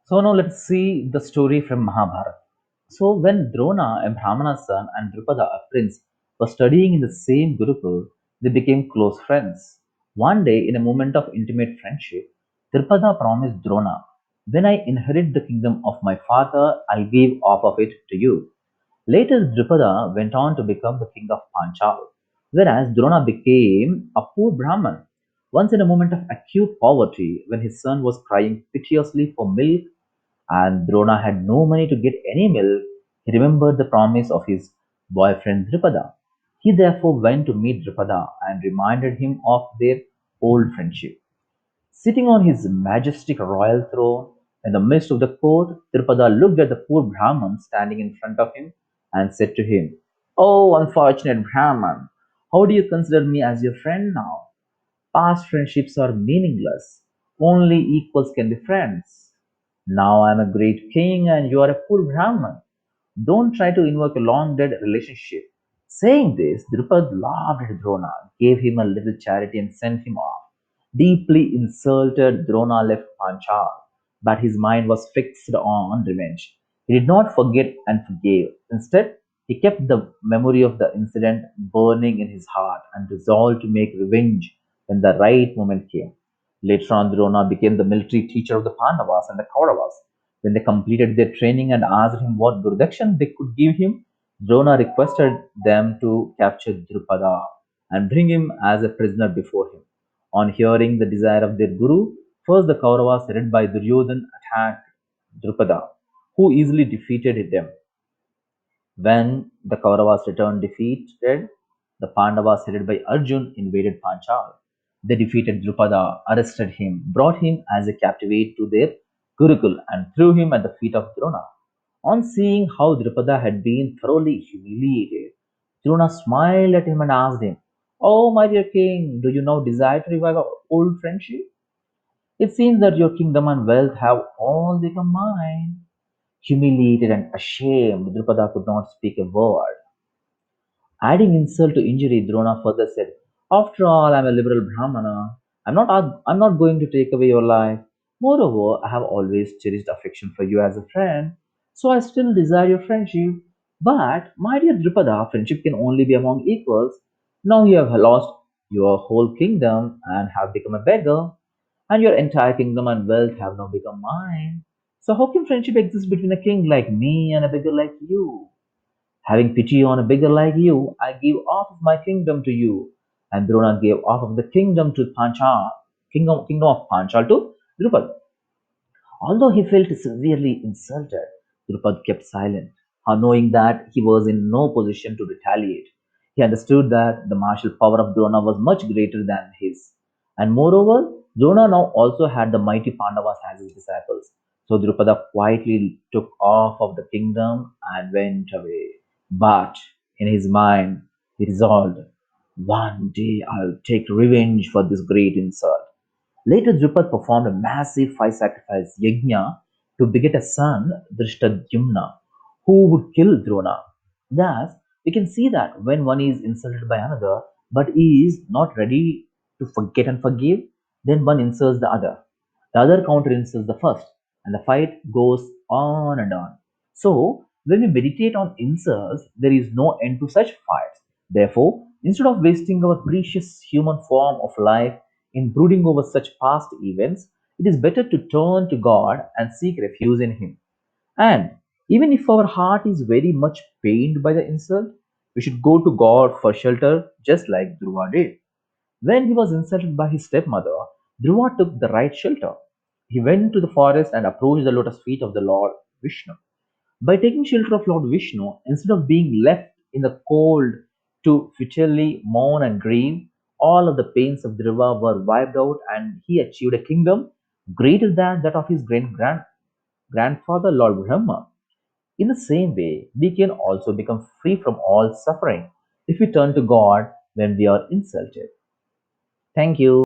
So now let's see the story from Mahabharata. So when Drona, a Brahmana's son, and Drupada, a prince, were studying in the same Gurukul, they became close friends. One day, in a moment of intimate friendship, Drupada promised Drona, "When I inherit the kingdom of my father, I'll give half of it to you." Later, Drupada went on to become the king of Panchal, whereas Drona became a poor Brahman. Once, in a moment of acute poverty, when his son was crying piteously for milk and Drona had no money to get any milk, he remembered the promise of his boyfriend Drupada. He therefore went to meet Drupada and reminded him of their old friendship. Sitting on his majestic royal throne in the midst of the court, Drupada looked at the poor Brahman standing in front of him and said to him, "Oh, unfortunate Brahman, how do you consider me as your friend now? Past friendships are meaningless. Only equals can be friends. Now I am a great king and you are a poor Brahman. Don't try to invoke a long dead relationship." Saying this, Drupad laughed at Drona, gave him a little charity, and sent him off. Deeply insulted, Drona left Panchal, but his mind was fixed on revenge. He did not forget and forgave. Instead, he kept the memory of the incident burning in his heart and resolved to make revenge when the right moment came. Later on, Drona became the military teacher of the Pandavas and the Kauravas. When they completed their training and asked him what Gurdakshan they could give him, Drona requested them to capture Drupada and bring him as a prisoner before him. On hearing the desire of their guru, first the Kauravas led by Duryodhan attacked Drupada, who easily defeated them. When the Kauravas returned defeated, the Pandavas headed by Arjun invaded Panchal. They defeated Drupada, arrested him, brought him as a captive to their Gurukul, and threw him at the feet of Drona. On seeing how Drupada had been thoroughly humiliated, Drona smiled at him and asked him, "Oh, my dear king, do you now desire to revive our old friendship? It seems that your kingdom and wealth have all become mine." Humiliated and ashamed, Drupada could not speak a word. Adding insult to injury, Drona further said, "After all, I am a liberal Brahmana. I'm not going to take away your life. Moreover, I have always cherished affection for you as a friend, so I still desire your friendship. But, my dear Drupada, friendship can only be among equals. Now you have lost your whole kingdom and have become a beggar, and your entire kingdom and wealth have now become mine. So how can friendship exist between a king like me and a beggar like you? Having pity on a beggar like you, I give half of my kingdom to you." And Drona gave half of the kingdom to Panchal, kingdom of Panchal to Drupad. Although he felt severely insulted, Drupad kept silent, knowing that he was in no position to retaliate. He understood that the martial power of Drona was much greater than his. And moreover, Drona now also had the mighty Pandavas as his disciples. So Drupada quietly took off of the kingdom and went away. But in his mind, he resolved, "One day I'll take revenge for this great insult." Later, Drupad performed a massive fire sacrifice yajna to beget a son, Drishtadyumna, who would kill Drona. Thus, we can see that when one is insulted by another but is not ready to forget and forgive, then one insults the other. The other counter insults the first, and the fight goes on and on. So, when we meditate on insults, there is no end to such fights. Therefore, instead of wasting our precious human form of life in brooding over such past events, it is better to turn to God and seek refuge in Him. And even if our heart is very much pained by the insult, we should go to God for shelter just like Dhruva did. When he was insulted by his stepmother, Dhruva took the right shelter. He went to the forest and approached the lotus feet of the Lord Vishnu. By taking shelter of Lord Vishnu, instead of being left in the cold to futilely mourn and grieve, all of the pains of Dhruva were wiped out and he achieved a kingdom greater than that of his grandfather Lord Brahma. In the same way, we can also become free from all suffering if we turn to God when we are insulted. Thank you.